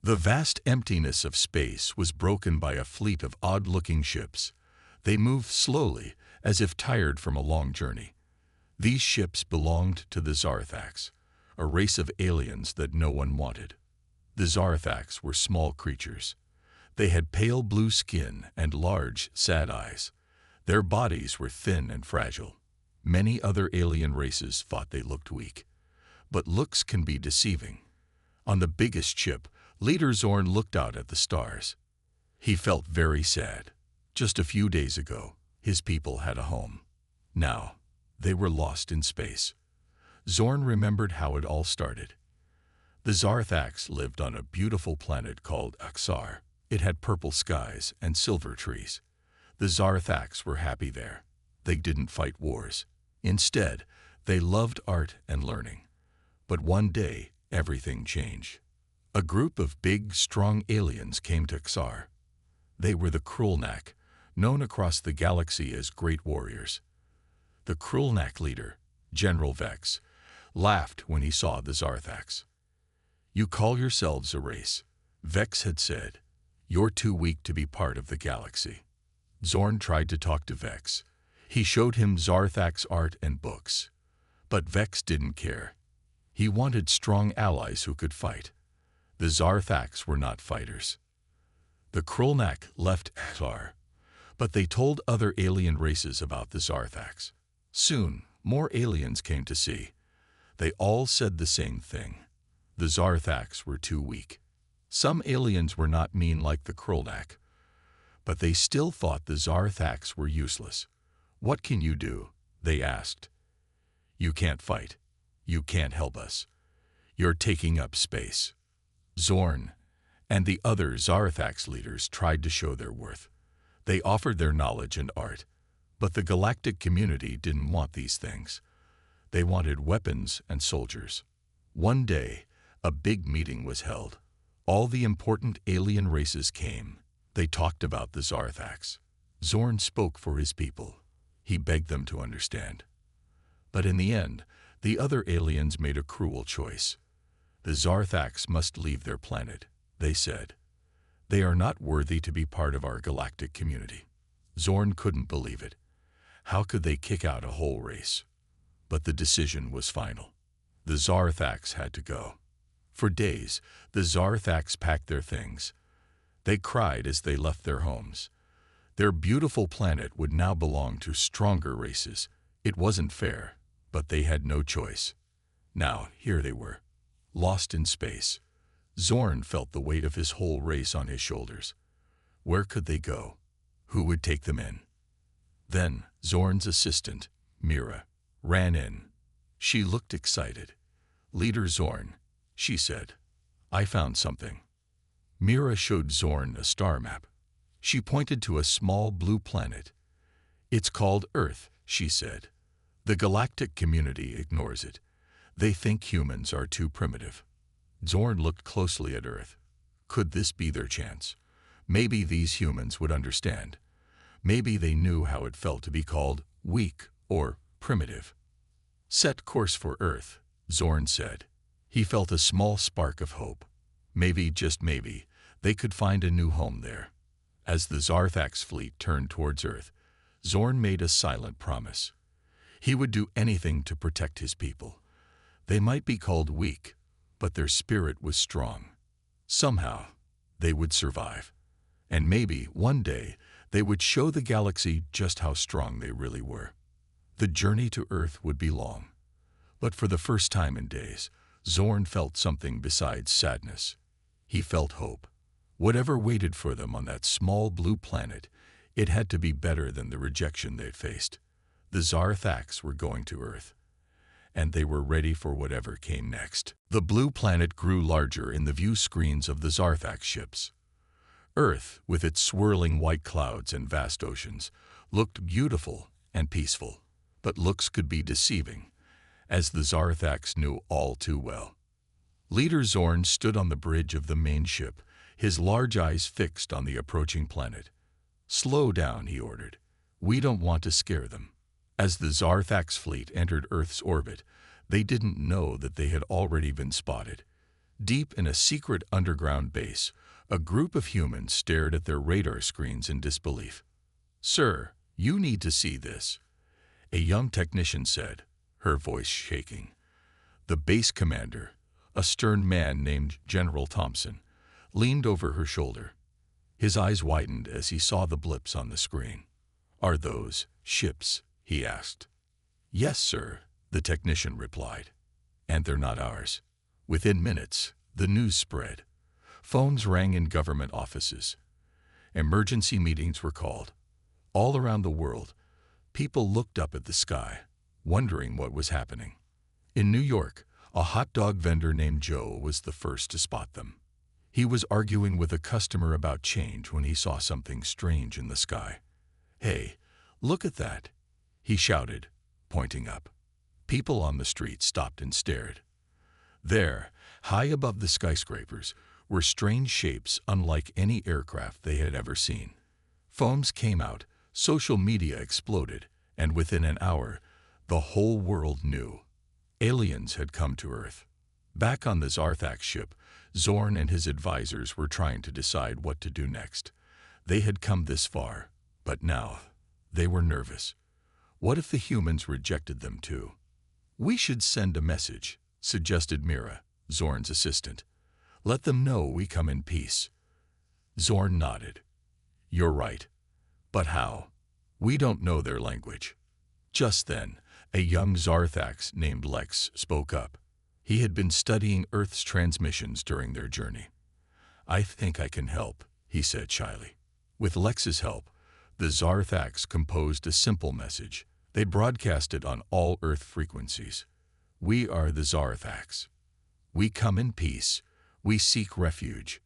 The vast emptiness of space was broken by a fleet of odd-looking ships. They moved slowly, as if tired from a long journey. These ships belonged to the Zarthax, a race of aliens that no one wanted. The Zarthax were small creatures. They had pale blue skin and large, sad eyes. Their bodies were thin and fragile. Many other alien races thought they looked weak. But looks can be deceiving. On the biggest ship, Leader Zorn looked out at the stars. He felt very sad. Just a few days ago, his people had a home. Now, they were lost in space. Zorn remembered how it all started. The Zarthax lived on a beautiful planet called Axar. It had purple skies and silver trees. The Zarthax were happy there. They didn't fight wars. Instead, they loved art and learning. But one day, everything changed. A group of big, strong aliens came to Axar. They were the Krulnak, known across the galaxy as great warriors. The Krulnak leader, General Vex, laughed when he saw the Zarthax. "You call yourselves a race," Vex had said. "You're too weak to be part of the galaxy." Zorn tried to talk to Vex. He showed him Zarthax art and books. But Vex didn't care. He wanted strong allies who could fight. The Zarthax were not fighters. The Krulnak left Axar, but they told other alien races about the Zarthax. Soon, more aliens came to see. They all said the same thing. The Zarthax were too weak. Some aliens were not mean like the Krulnak, but they still thought the Zarthax were useless. "What can you do?" they asked. "You can't fight. You can't help us. You're taking up space." Zorn and the other Zarthax leaders tried to show their worth. They offered their knowledge and art, but the galactic community didn't want these things. They wanted weapons and soldiers. One day, a big meeting was held. All the important alien races came. They talked about the Zarthax. Zorn spoke for his people. He begged them to understand. But in the end, the other aliens made a cruel choice. The Zarthax must leave their planet, they said. They are not worthy to be part of our galactic community. Zorn couldn't believe it. How could they kick out a whole race? But the decision was final. The Zarthax had to go. For days, the Zarthax packed their things. They cried as they left their homes. Their beautiful planet would now belong to stronger races. It wasn't fair, but they had no choice. Now, here they were, lost in space. Zorn felt the weight of his whole race on his shoulders. Where could they go? Who would take them in? Then Zorn's assistant, Mira, ran in. She looked excited. "Leader Zorn," she said, "I found something." Mira showed Zorn a star map. She pointed to a small blue planet. "It's called Earth," she said. "The galactic community ignores it. They think humans are too primitive." Zorn looked closely at Earth. Could this be their chance? Maybe these humans would understand. Maybe they knew how it felt to be called weak or primitive. "Set course for Earth," Zorn said. He felt a small spark of hope. Maybe, just maybe, they could find a new home there. As the Zarthax fleet turned towards Earth, Zorn made a silent promise. He would do anything to protect his people. They might be called weak, but their spirit was strong. Somehow, they would survive. And maybe, one day, they would show the galaxy just how strong they really were. The journey to Earth would be long. But for the first time in days, Zorn felt something besides sadness. He felt hope. Whatever waited for them on that small blue planet, it had to be better than the rejection they'd faced. The Zarthax were going to Earth, and they were ready for whatever came next. The blue planet grew larger in the view screens of the Zarthax ships. Earth, with its swirling white clouds and vast oceans, looked beautiful and peaceful. But looks could be deceiving, as the Zarthax knew all too well. Leader Zorn stood on the bridge of the main ship, his large eyes fixed on the approaching planet. "Slow down," he ordered. "We don't want to scare them." As the Zarthax fleet entered Earth's orbit, they didn't know that they had already been spotted. Deep in a secret underground base, a group of humans stared at their radar screens in disbelief. "Sir, you need to see this," a young technician said, her voice shaking. The base commander, a stern man named General Thompson, leaned over her shoulder. His eyes widened as he saw the blips on the screen. "Are those ships?" he asked. "Yes, sir," the technician replied. "And they're not ours." Within minutes, the news spread. Phones rang in government offices. Emergency meetings were called. All around the world, people looked up at the sky, wondering what was happening. In New York, a hot dog vendor named Joe was the first to spot them. He was arguing with a customer about change when he saw something strange in the sky. "Hey, look at that," he shouted, pointing up. People on the street stopped and stared. There, high above the skyscrapers, were strange shapes unlike any aircraft they had ever seen. Phones came out, social media exploded, and within an hour, the whole world knew. Aliens had come to Earth. Back on the Zarthax ship, Zorn and his advisors were trying to decide what to do next. They had come this far, but now they were nervous. What if the humans rejected them too? "We should send a message," suggested Mira, Zorn's assistant. "Let them know we come in peace." Zorn nodded. "You're right. But how? We don't know their language." Just then, a young Zarthax named Lex spoke up. He had been studying Earth's transmissions during their journey. "I think I can help," he said shyly. With Lex's help, the Zarthax composed a simple message. They broadcast it on all Earth frequencies. "We are the Zarthax. We come in peace. We seek refuge.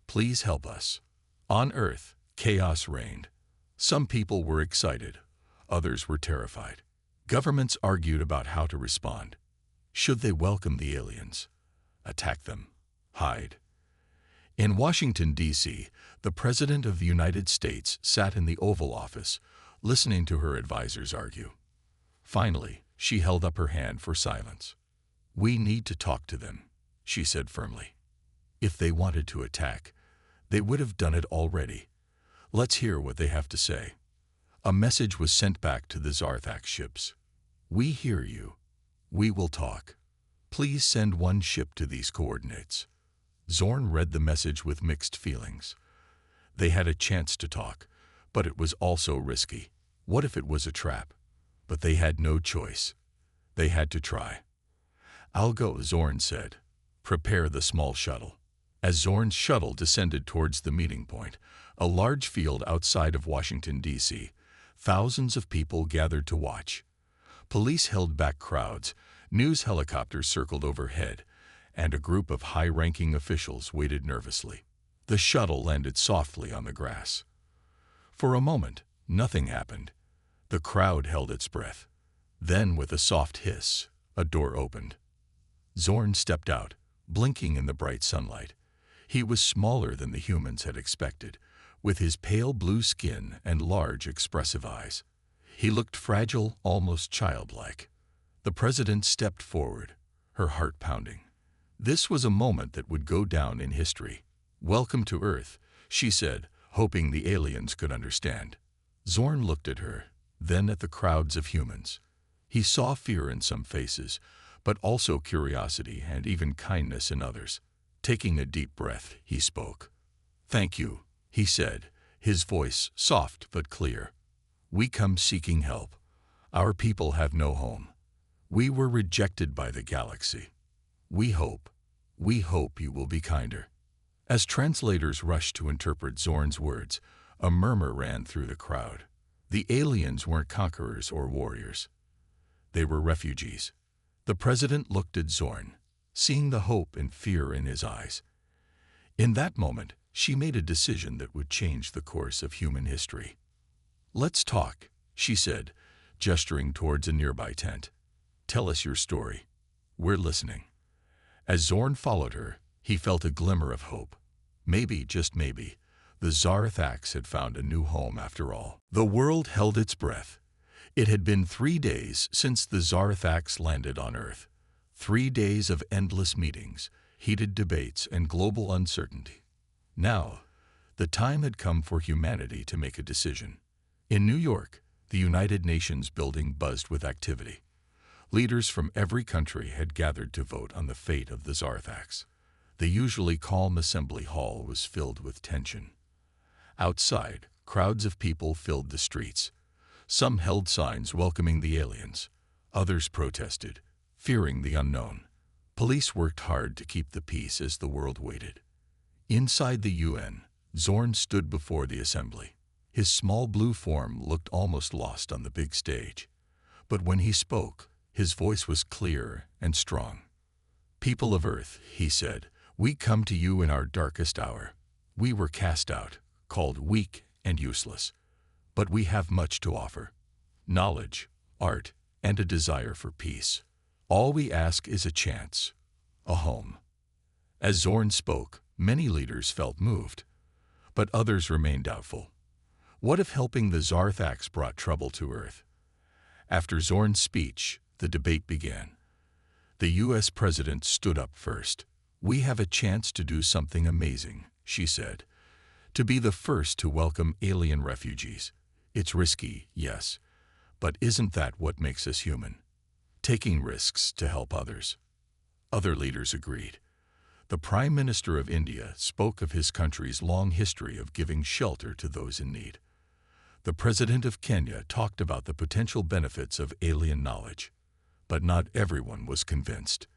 Please help us." On Earth, chaos reigned. Some people were excited. Others were terrified. Governments argued about how to respond. Should they welcome the aliens? Attack them? Hide? In Washington, D.C., the President of the United States sat in the Oval Office, listening to her advisors argue. Finally, she held up her hand for silence. "We need to talk to them," she said firmly. "If they wanted to attack, they would have done it already. Let's hear what they have to say." A message was sent back to the Zarthax ships. "We hear you. We will talk. Please send one ship to these coordinates." Zorn read the message with mixed feelings. They had a chance to talk, but it was also risky. What if it was a trap? But they had no choice. They had to try. "I'll go," Zorn said. "Prepare the small shuttle." As Zorn's shuttle descended towards the meeting point, a large field outside of Washington, D.C., thousands of people gathered to watch. Police held back crowds, news helicopters circled overhead, and a group of high-ranking officials waited nervously. The shuttle landed softly on the grass. For a moment, nothing happened. The crowd held its breath. Then, with a soft hiss, a door opened. Zorn stepped out, blinking in the bright sunlight. He was smaller than the humans had expected, with his pale blue skin and large, expressive eyes. He looked fragile, almost childlike. The president stepped forward, her heart pounding. This was a moment that would go down in history. "Welcome to Earth," she said, hoping the aliens could understand. Zorn looked at her, then at the crowds of humans. He saw fear in some faces, but also curiosity and even kindness in others. Taking a deep breath, he spoke. "Thank you," he said, his voice soft but clear. "We come seeking help. Our people have no home. We were rejected by the galaxy. We hope you will be kinder." As translators rushed to interpret Zorn's words, a murmur ran through the crowd. The aliens weren't conquerors or warriors. They were refugees. The president looked at Zorn, seeing the hope and fear in his eyes. In that moment, she made a decision that would change the course of human history. "Let's talk," she said, gesturing towards a nearby tent. "Tell us your story. We're listening." As Zorn followed her, he felt a glimmer of hope. Maybe, just maybe, the Zarthax had found a new home after all. The world held its breath. It had been 3 days since the Zarthax landed on Earth. 3 days of endless meetings, heated debates, and global uncertainty. Now, the time had come for humanity to make a decision. In New York, the United Nations building buzzed with activity. Leaders from every country had gathered to vote on the fate of the Zarthax. The usually calm assembly hall was filled with tension. Outside, crowds of people filled the streets. Some held signs welcoming the aliens. Others protested, fearing the unknown. Police worked hard to keep the peace as the world waited. Inside the UN, Zorn stood before the assembly. His small blue form looked almost lost on the big stage. But when he spoke, his voice was clear and strong. "People of Earth," he said, "we come to you in our darkest hour. We were cast out, called weak and useless. But we have much to offer. Knowledge, art, and a desire for peace. All we ask is a chance, a home." As Zorn spoke, many leaders felt moved, but others remained doubtful. What if helping the Zarthax brought trouble to Earth? After Zorn's speech, the debate began. The U.S. President stood up first. "We have a chance to do something amazing," she said. "To be the first to welcome alien refugees. It's risky, yes, but isn't that what makes us human? Taking risks to help others." Other leaders agreed. The Prime Minister of India spoke of his country's long history of giving shelter to those in need. The President of Kenya talked about the potential benefits of alien knowledge. But not everyone was convinced.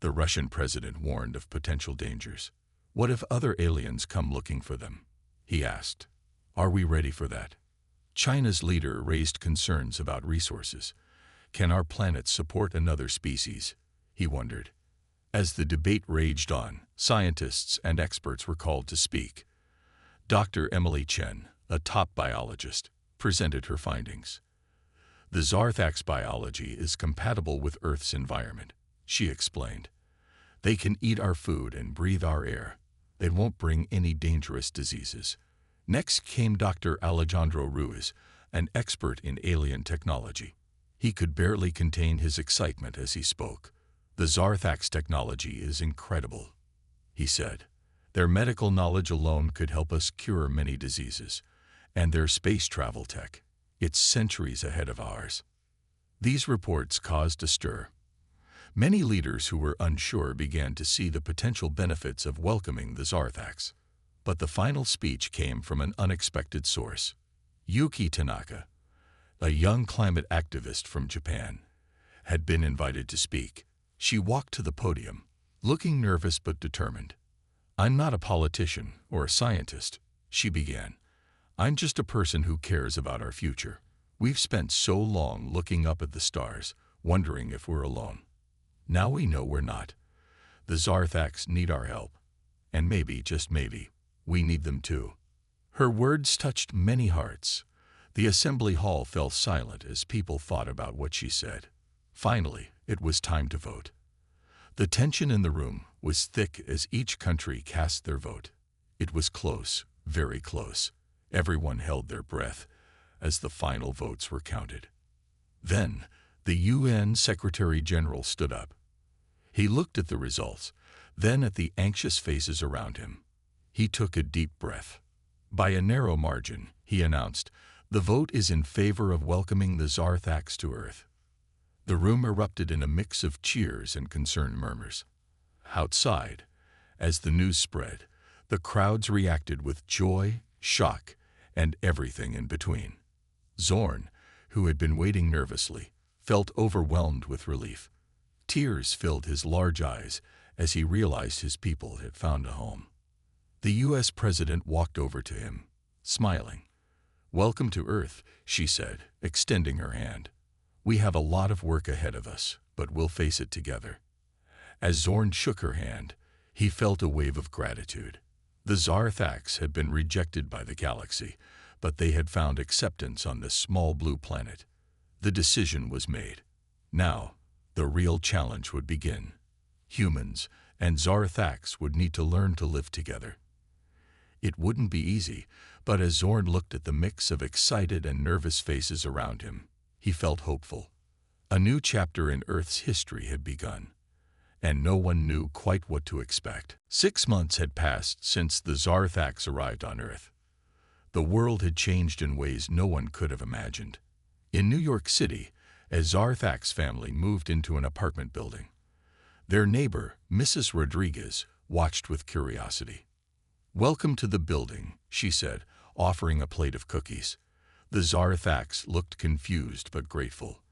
The Russian president warned of potential dangers. "What if other aliens come looking for them?" he asked. "Are we ready for that?" China's leader raised concerns about resources. "Can our planet support another species?" he wondered. As the debate raged on, scientists and experts were called to speak. Dr. Emily Chen, a top biologist, presented her findings. "The Zarthax biology is compatible with Earth's environment," she explained. "They can eat our food and breathe our air. They won't bring any dangerous diseases." Next came Dr. Alejandro Ruiz, an expert in alien technology. He could barely contain his excitement as he spoke. "The Zarthax technology is incredible," he said. "Their medical knowledge alone could help us cure many diseases. And their space travel tech, it's centuries ahead of ours." These reports caused a stir. Many leaders who were unsure began to see the potential benefits of welcoming the Zarthax. But the final speech came from an unexpected source. Yuki Tanaka, a young climate activist from Japan, had been invited to speak. She walked to the podium, looking nervous but determined. "I'm not a politician or a scientist," she began. "I'm just a person who cares about our future. We've spent so long looking up at the stars, wondering if we're alone. Now we know we're not. The Zarthax need our help. And maybe, just maybe, we need them too." Her words touched many hearts. The assembly hall fell silent as people thought about what she said. Finally, it was time to vote. The tension in the room was thick as each country cast their vote. It was close, very close. Everyone held their breath as the final votes were counted. Then, the UN Secretary-General stood up. He looked at the results, then at the anxious faces around him. He took a deep breath. By a narrow margin, he announced, "The vote is in favor of welcoming the Zarthax to Earth." The room erupted in a mix of cheers and concerned murmurs. Outside, as the news spread, the crowds reacted with joy, shock, and everything in between. Zorn, who had been waiting nervously, felt overwhelmed with relief. Tears filled his large eyes as he realized his people had found a home. The U.S. President walked over to him, smiling. "Welcome to Earth," she said, extending her hand. "We have a lot of work ahead of us, but we'll face it together." As Zorn shook her hand, he felt a wave of gratitude. The Zarthax had been rejected by the galaxy, but they had found acceptance on this small blue planet. The decision was made. Now, the real challenge would begin. Humans and Zarthax would need to learn to live together. It wouldn't be easy, but as Zorn looked at the mix of excited and nervous faces around him, he felt hopeful. A new chapter in Earth's history had begun. and no one knew quite what to expect. 6 months had passed since the Zarthax arrived on Earth. The world had changed in ways no one could have imagined. In New York City, a Zarthax family moved into an apartment building. Their neighbor, Mrs. Rodriguez, watched with curiosity. "Welcome to the building," she said, offering a plate of cookies. The Zarthax looked confused but grateful.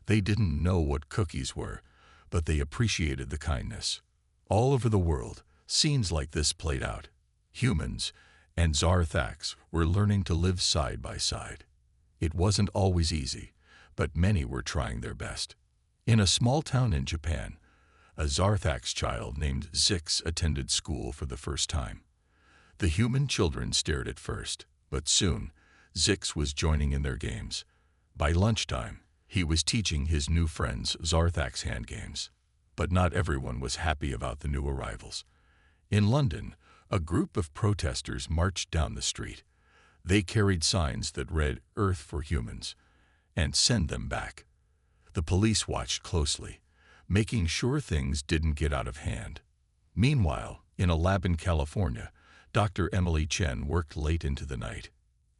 They didn't know what cookies were, but they appreciated the kindness. All over the world, scenes like this played out. Humans and Zarthax were learning to live side by side. It wasn't always easy, but many were trying their best. In a small town in Japan, a Zarthax child named Zix attended school for the first time. The human children stared at first, but soon, Zix was joining in their games. By lunchtime, he was teaching his new friends Zarthax hand games. But not everyone was happy about the new arrivals. In London, a group of protesters marched down the street. They carried signs that read "Earth for Humans" and "Send them back." The police watched closely, making sure things didn't get out of hand. Meanwhile, in a lab in California, Dr. Emily Chen worked late into the night.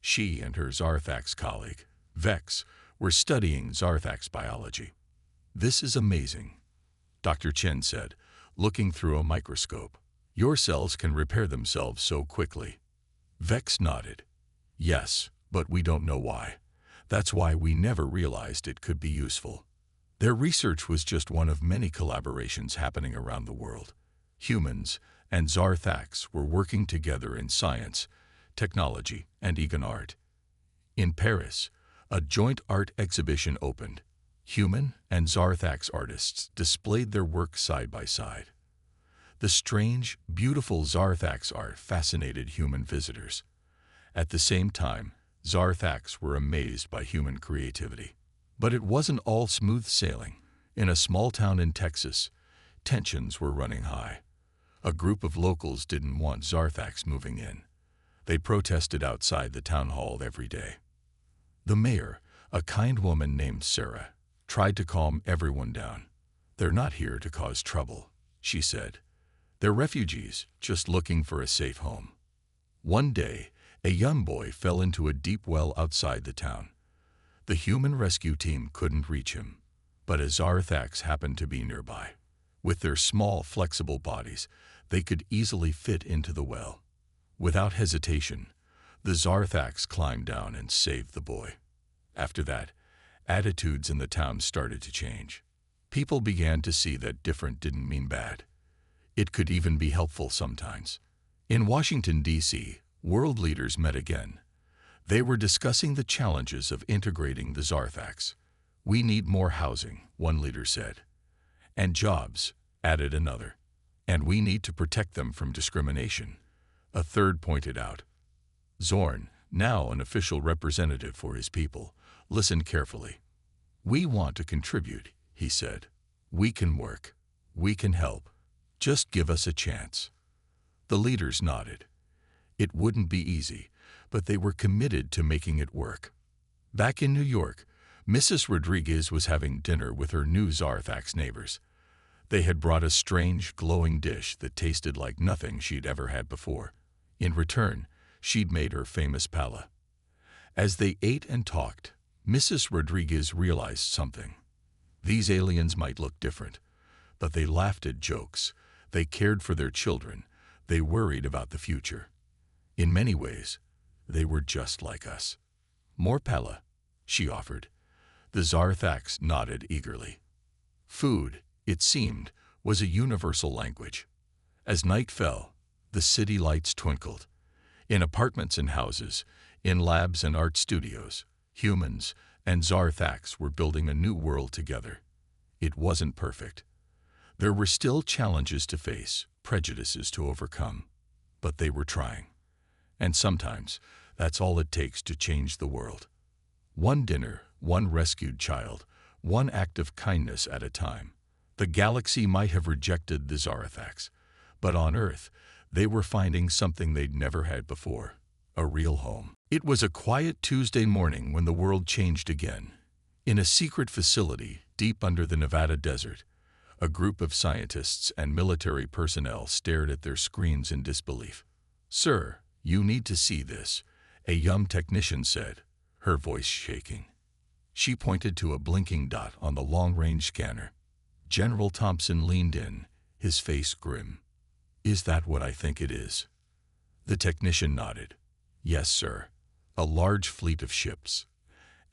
She and her Zarthax colleague, Vex, were studying Zarthax biology. "This is amazing," Dr. Chen said, looking through a microscope. "Your cells can repair themselves so quickly." Vex nodded. "Yes, but we don't know why. That's why we never realized it could be useful." Their research was just one of many collaborations happening around the world. Humans and Zarthax were working together in science, technology, and even art. In Paris, a joint art exhibition opened. Human and Zarthax artists displayed their work side by side. The strange, beautiful Zarthax art fascinated human visitors. At the same time, Zarthax were amazed by human creativity. But it wasn't all smooth sailing. In a small town in Texas, tensions were running high. A group of locals didn't want Zarthax moving in. They protested outside the town hall every day. The mayor, a kind woman named Sarah, tried to calm everyone down. "They're not here to cause trouble," she said. "They're refugees, just looking for a safe home." One day, a young boy fell into a deep well outside the town. The human rescue team couldn't reach him, but a Zarthax happened to be nearby. With their small, flexible bodies, they could easily fit into the well. Without hesitation, the Zarthax climbed down and saved the boy. After that, attitudes in the town started to change. People began to see that different didn't mean bad. It could even be helpful sometimes. In Washington, D.C., world leaders met again. They were discussing the challenges of integrating the Zarthax. "We need more housing," one leader said. "And jobs," added another. "And we need to protect them from discrimination," a third pointed out. Zorn, now an official representative for his people, listened carefully. "We want to contribute," he said. "We can work. We can help. Just give us a chance." The leaders nodded. It wouldn't be easy, but they were committed to making it work. Back in New York, Mrs. Rodriguez was having dinner with her new Zarthax neighbors. They had brought a strange, glowing dish that tasted like nothing she'd ever had before. In return, she'd made her famous pala. As they ate and talked, Mrs. Rodriguez realized something. These aliens might look different, but they laughed at jokes. They cared for their children. They worried about the future. In many ways, they were just like us. "More pala," she offered. The Zarthax nodded eagerly. Food, it seemed, was a universal language. As night fell, the city lights twinkled. In apartments and houses, in labs and art studios, humans and Zarthax were building a new world together. It wasn't perfect. There were still challenges to face, prejudices to overcome, but they were trying. And sometimes, that's all it takes to change the world. One dinner, one rescued child, one act of kindness at a time. The galaxy might have rejected the Zarthax, but on Earth, they were finding something they'd never had before, a real home. It was a quiet Tuesday morning when the world changed again. In a secret facility deep under the Nevada desert, A group of scientists and military personnel stared at their screens in disbelief. "Sir, you need to see this," a young technician said, her voice shaking. She pointed to a blinking dot on the long-range scanner. General Thompson leaned in, his face grim. "Is that what I think it is?" The technician nodded. "Yes, sir. A large fleet of ships.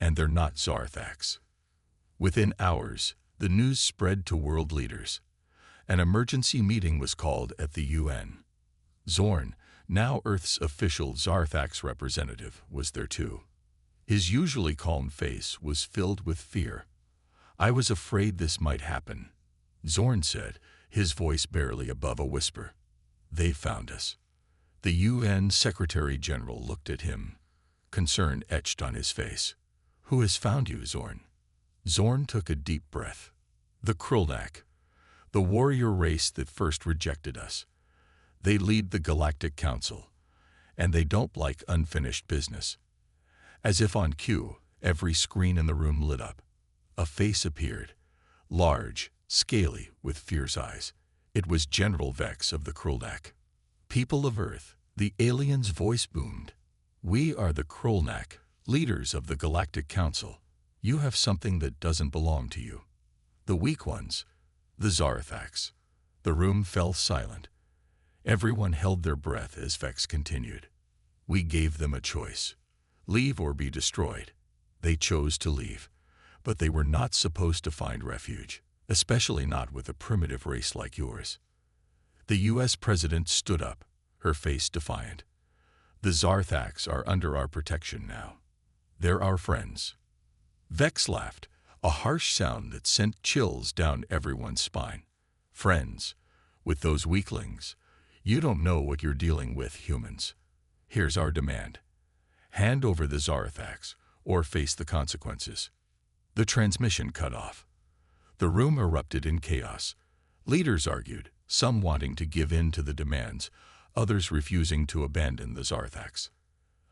And they're not Zarthax." Within hours, the news spread to world leaders. An emergency meeting was called at the UN. Zorn, now Earth's official Zarthax representative, was there too. His usually calm face was filled with fear. "I was afraid this might happen," Zorn said, his voice barely above a whisper. "They found us." The UN Secretary-General looked at him, concern etched on his face. "Who has found you, Zorn?" Zorn took a deep breath. "The Krulnak, the warrior race that first rejected us. They lead the Galactic Council, and they don't like unfinished business." As if on cue, every screen in the room lit up. A face appeared, large, scaly, with fierce eyes. It was General Vex of the Krulnak. "People of Earth," the alien's voice boomed. "We are the Krulnak, leaders of the Galactic Council. You have something that doesn't belong to you. The weak ones, the Zarthax." The room fell silent. Everyone held their breath as Vex continued. "We gave them a choice. Leave or be destroyed. They chose to leave. But they were not supposed to find refuge, especially not with a primitive race like yours." The U.S. President stood up, her face defiant. "The Zarthax are under our protection now. They're our friends." Vex laughed, a harsh sound that sent chills down everyone's spine. "Friends? With those weaklings? You don't know what you're dealing with, humans. Here's our demand. Hand over the Zarthax, or face the consequences." The transmission cut off. The room erupted in chaos. Leaders argued, some wanting to give in to the demands, others refusing to abandon the Zarthax.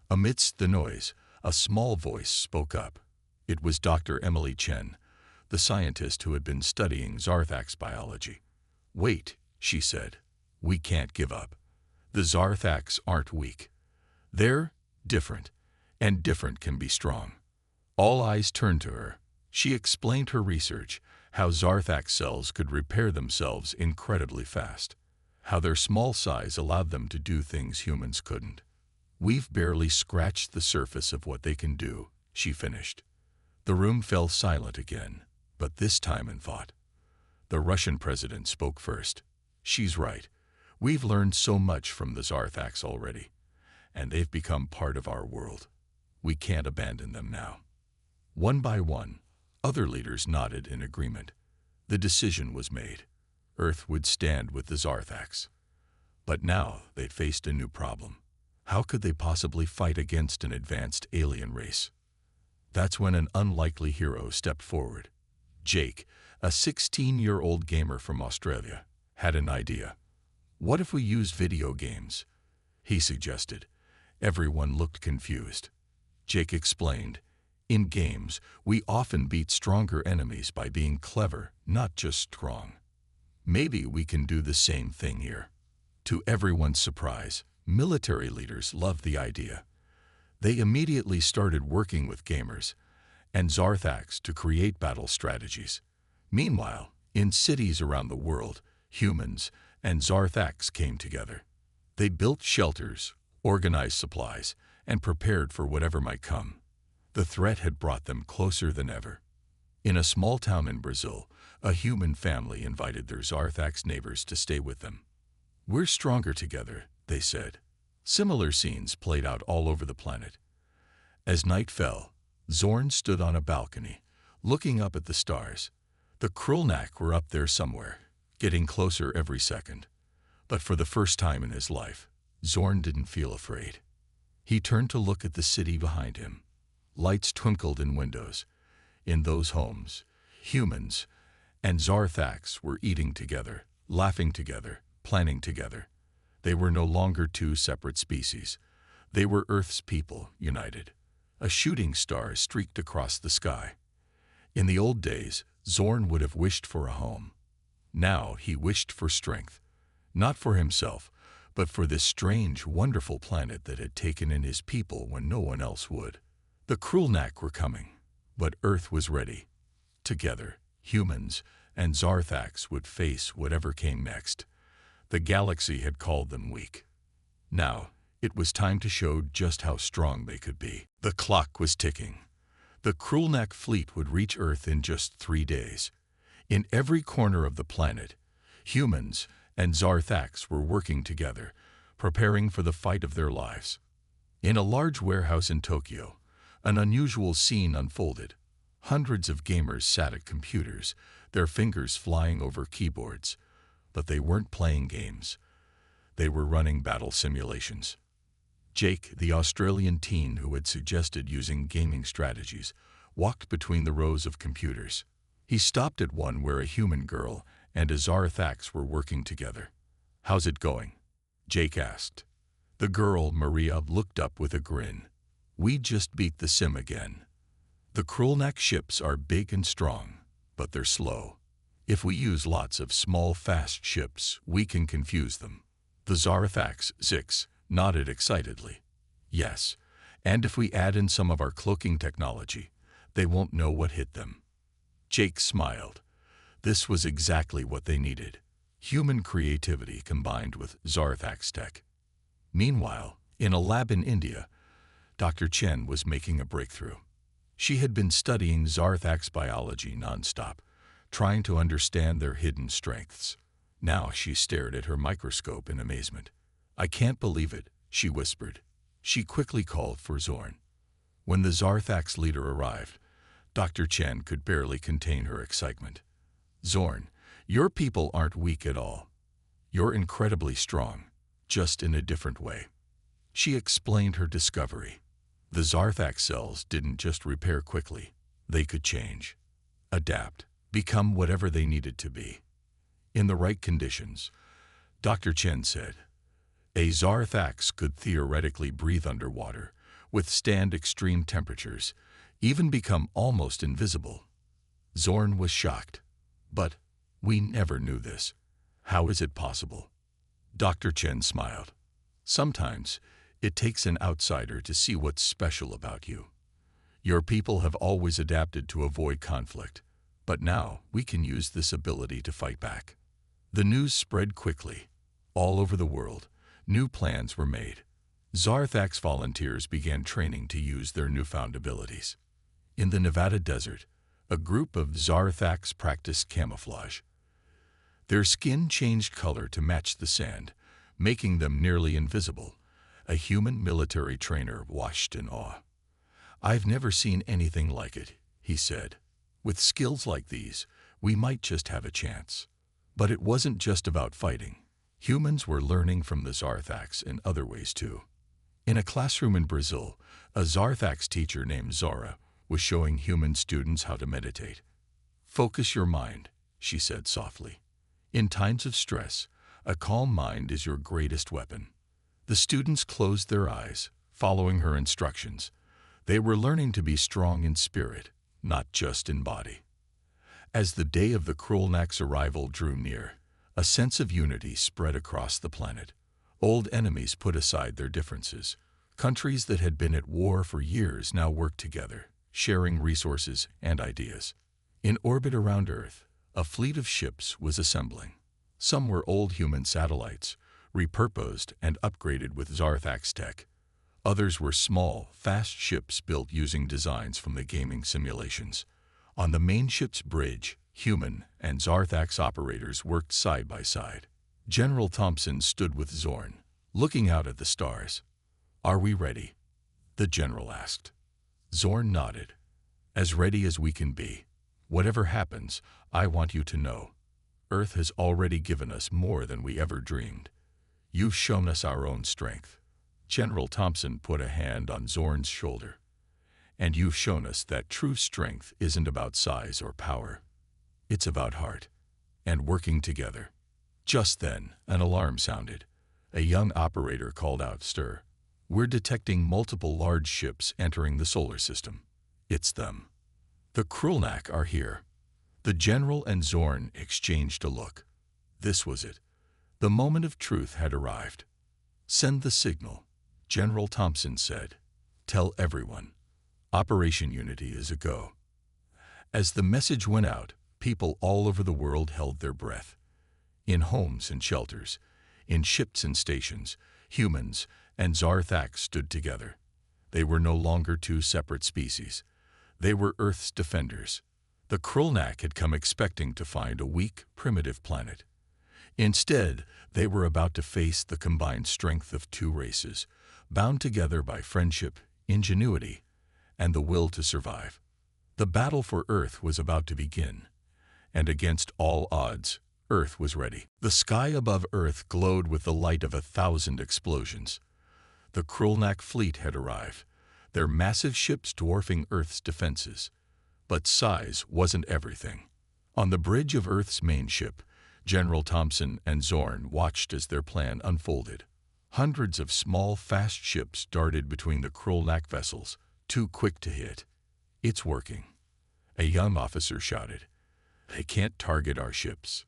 Amidst the noise, a small voice spoke up. It was Dr. Emily Chen, the scientist who had been studying Zarthax biology. "Wait," she said. "We can't give up. The Zarthax aren't weak. They're different, and different can be strong." All eyes turned to her. She explained her research, how Zarthax cells could repair themselves incredibly fast, how their small size allowed them to do things humans couldn't. "We've barely scratched the surface of what they can do," she finished. The room fell silent again, but this time in thought. The Russian president spoke first. "She's right. We've learned so much from the Zarthax already, and they've become part of our world. We can't abandon them now." One by one, other leaders nodded in agreement. The decision was made. Earth would stand with the Zarthax. But now they faced a new problem. How could they possibly fight against an advanced alien race? That's when an unlikely hero stepped forward. Jake, a 16-year-old gamer from Australia, had an idea. "What if we use video games?" he suggested. Everyone looked confused. Jake explained, "In games, we often beat stronger enemies by being clever, not just strong. Maybe we can do the same thing here." To everyone's surprise, military leaders loved the idea. They immediately started working with gamers and Zarthax to create battle strategies. Meanwhile, in cities around the world, humans and Zarthax came together. They built shelters, organized supplies, and prepared for whatever might come. The threat had brought them closer than ever. In a small town in Brazil, a human family invited their Zarthax neighbors to stay with them. "We're stronger together," they said. Similar scenes played out all over the planet. As night fell, Zorn stood on a balcony, looking up at the stars. The Krulnak were up there somewhere, getting closer every second. But for the first time in his life, Zorn didn't feel afraid. He turned to look at the city behind him. Lights twinkled in windows. In those homes, humans and Zarthax were eating together, laughing together, planning together. They were no longer two separate species. They were Earth's people, united. A shooting star streaked across the sky. In the old days, Zorn would have wished for a home. Now he wished for strength, not for himself, but for this strange, wonderful planet that had taken in his people when no one else would. The Krulnak were coming, but Earth was ready. Together, humans and Zarthax would face whatever came next. The galaxy had called them weak. Now, it was time to show just how strong they could be. The clock was ticking. The Krulnak fleet would reach Earth in just 3 days. In every corner of the planet, humans and Zarthax were working together, preparing for the fight of their lives. In a large warehouse in Tokyo, an unusual scene unfolded. Hundreds of gamers sat at computers, their fingers flying over keyboards. But they weren't playing games. They were running battle simulations. Jake, the Australian teen who had suggested using gaming strategies, walked between the rows of computers. He stopped at one where a human girl and a Zarthax were working together. "How's it going?" Jake asked. The girl, Maria, looked up with a grin. "We just beat the sim again. The Krulnak ships are big and strong, but they're slow. If we use lots of small, fast ships, we can confuse them." The Zarthax, Zix, nodded excitedly. "Yes, and if we add in some of our cloaking technology, they won't know what hit them." Jake smiled. This was exactly what they needed. Human creativity combined with Zarthax tech. Meanwhile, in a lab in India, Dr. Chen was making a breakthrough. She had been studying Zarthax biology nonstop, trying to understand their hidden strengths. Now she stared at her microscope in amazement. "I can't believe it," she whispered. She quickly called for Zorn. When the Zarthax leader arrived, Dr. Chen could barely contain her excitement. "Zorn, your people aren't weak at all. You're incredibly strong, just in a different way." She explained her discovery. The Zarthax cells didn't just repair quickly. They could change, adapt, become whatever they needed to be. In the right conditions, Dr. Chen said, a Zarthax could theoretically breathe underwater, withstand extreme temperatures, even become almost invisible. Zorn was shocked. "But we never knew this. How is it possible?" Dr. Chen smiled. "Sometimes it takes an outsider to see what's special about you. Your people have always adapted to avoid conflict, but now we can use this ability to fight back." The news spread quickly. All over the world, new plans were made. Zarthax volunteers began training to use their newfound abilities. In the Nevada desert, a group of Zarthax practiced camouflage. Their skin changed color to match the sand, making them nearly invisible. A human military trainer watched in awe. "I've never seen anything like it," he said. "With skills like these, we might just have a chance." But it wasn't just about fighting. Humans were learning from the Zarthax in other ways too. In a classroom in Brazil, a Zarthax teacher named Zora was showing human students how to meditate. "Focus your mind," she said softly. "In times of stress, a calm mind is your greatest weapon." The students closed their eyes, following her instructions. They were learning to be strong in spirit, not just in body. As the day of the Krulnak's arrival drew near, a sense of unity spread across the planet. Old enemies put aside their differences. Countries that had been at war for years now worked together, sharing resources and ideas. In orbit around Earth, a fleet of ships was assembling. Some were old human satellites, repurposed and upgraded with Zarthax tech. Others were small, fast ships built using designs from the gaming simulations. On the main ship's bridge, human and Zarthax operators worked side by side. General Thompson stood with Zorn, looking out at the stars. "Are we ready?" the general asked. Zorn nodded. "As ready as we can be. Whatever happens, I want you to know, Earth has already given us more than we ever dreamed. You've shown us our own strength." General Thompson put a hand on Zorn's shoulder. "And you've shown us that true strength isn't about size or power. It's about heart and working together." Just then, an alarm sounded. A young operator called out, "Stir. We're detecting multiple large ships entering the solar system. It's them. The Krulnak are here." The general and Zorn exchanged a look. This was it. The moment of truth had arrived. "Send the signal," General Thompson said. "Tell everyone. Operation Unity is a go." As the message went out, people all over the world held their breath. In homes and shelters, in ships and stations, humans and Zarthax stood together. They were no longer two separate species. They were Earth's defenders. The Krulnak had come expecting to find a weak, primitive planet. Instead, they were about to face the combined strength of two races, bound together by friendship, ingenuity, and the will to survive. The battle for Earth was about to begin, and against all odds, Earth was ready. The sky above Earth glowed with the light of 1,000 explosions. The Krulnak fleet had arrived, their massive ships dwarfing Earth's defenses. But size wasn't everything. On the bridge of Earth's main ship, General Thompson and Zorn watched as their plan unfolded. Hundreds of small, fast ships darted between the Krulnak vessels, too quick to hit. "It's working," a young officer shouted. "They can't target our ships."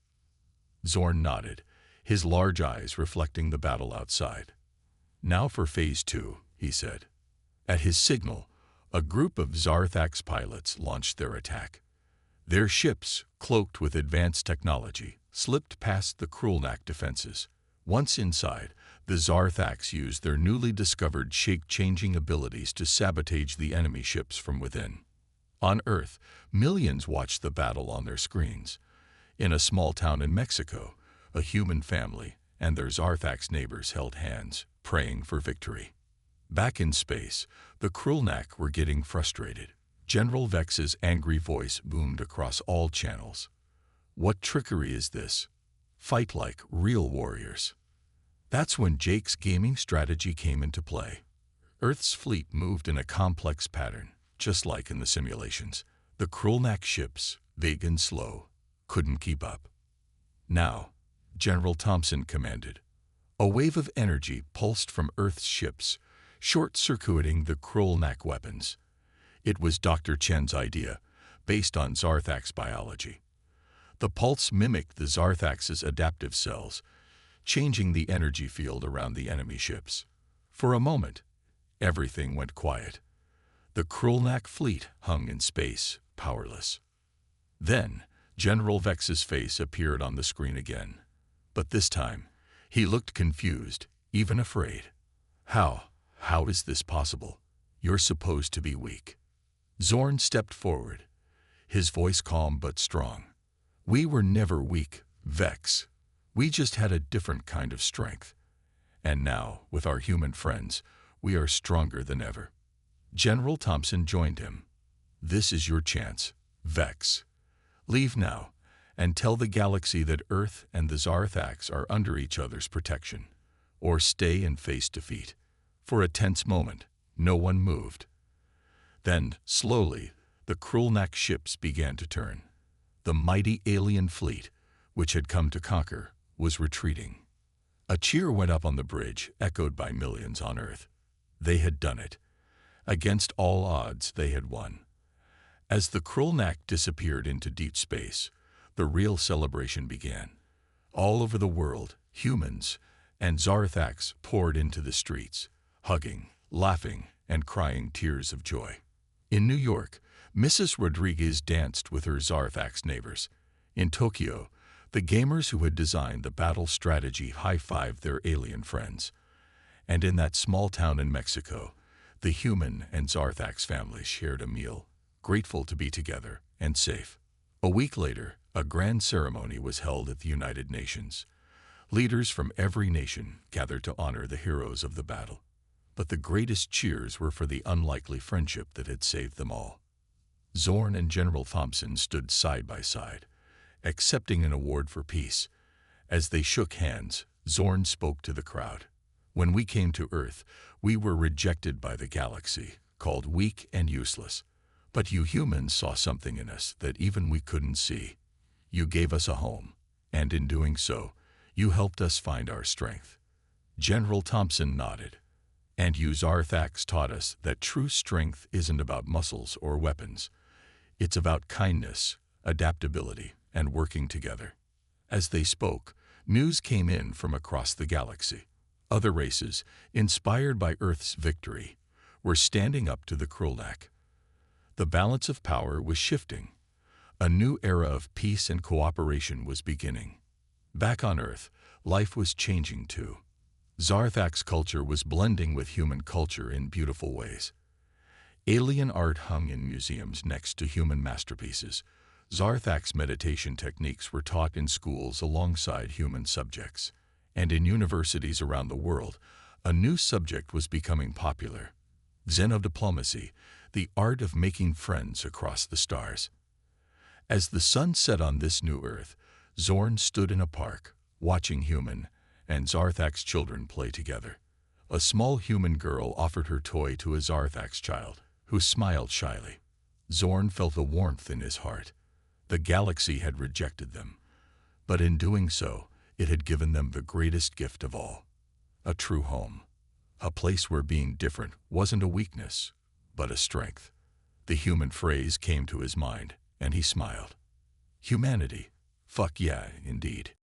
Zorn nodded, his large eyes reflecting the battle outside. "Now for Phase 2, he said. At his signal, a group of Zarthax pilots launched their attack. Their ships, cloaked with advanced technology, slipped past the Krulnak defenses. Once inside, the Zarthax used their newly discovered shape-changing abilities to sabotage the enemy ships from within. On Earth, millions watched the battle on their screens. In a small town in Mexico, a human family and their Zarthax neighbors held hands, praying for victory. Back in space, the Krulnak were getting frustrated. General Vex's angry voice boomed across all channels. "What trickery is this? Fight like real warriors." That's when Jake's gaming strategy came into play. Earth's fleet moved in a complex pattern, just like in the simulations. The Krulnak ships, big and slow, couldn't keep up. "Now," General Thompson commanded. A wave of energy pulsed from Earth's ships, short-circuiting the Krulnak weapons. It was Dr. Chen's idea, based on Zarthax biology. The pulse mimicked the Zarthax's adaptive cells, changing the energy field around the enemy ships. For a moment, everything went quiet. The Krulnak fleet hung in space, powerless. Then, General Vex's face appeared on the screen again. But this time, he looked confused, even afraid. How is this possible? You're supposed to be weak." Zorn stepped forward, his voice calm but strong. "We were never weak, Vex. We just had a different kind of strength. And now, with our human friends, we are stronger than ever." General Thompson joined him. "This is your chance, Vex. Leave now, and tell the galaxy that Earth and the Zarthax are under each other's protection, or stay and face defeat." For a tense moment, no one moved. Then, slowly, the Krulnak ships began to turn. The mighty alien fleet, which had come to conquer, was retreating. A cheer went up on the bridge, echoed by millions on Earth. They had done it. Against all odds, they had won. As the Krulnak disappeared into deep space, the real celebration began. All over the world, humans and Zarthax poured into the streets, hugging, laughing, and crying tears of joy. In New York, Mrs. Rodriguez danced with her Zarthax neighbors. In Tokyo, the gamers who had designed the battle strategy high-fived their alien friends. And in that small town in Mexico, the human and Zarthax families shared a meal, grateful to be together and safe. A week later, a grand ceremony was held at the United Nations. Leaders from every nation gathered to honor the heroes of the battle. But the greatest cheers were for the unlikely friendship that had saved them all. Zorn and General Thompson stood side by side, accepting an award for peace. As they shook hands, Zorn spoke to the crowd. "When we came to Earth, we were rejected by the galaxy, called weak and useless. But you humans saw something in us that even we couldn't see. You gave us a home, and in doing so, you helped us find our strength." General Thompson nodded. "And you Zarthax taught us that true strength isn't about muscles or weapons. It's about kindness, adaptability, and working together. As they spoke, news came in from across the galaxy. Other races, inspired by Earth's victory, were standing up to the Krulnak. The balance of power was shifting. A new era of peace and cooperation was beginning. Back on Earth, life was changing too. Zarthak's culture was blending with human culture in beautiful ways. Alien art hung in museums next to human masterpieces. Zarthak's meditation techniques were taught in schools alongside human subjects. And in universities around the world, a new subject was becoming popular: xenodiplomacy, the art of making friends across the stars. As the sun set on this new Earth, Zorn stood in a park, watching human and Zarthak's children play together. A small human girl offered her toy to a Zarthak's child, who smiled shyly. Zorn felt a warmth in his heart. The galaxy had rejected them, but in doing so, it had given them the greatest gift of all: a true home. A place where being different wasn't a weakness, but a strength. The human phrase came to his mind, and he smiled. Humanity. Fuck yeah, indeed.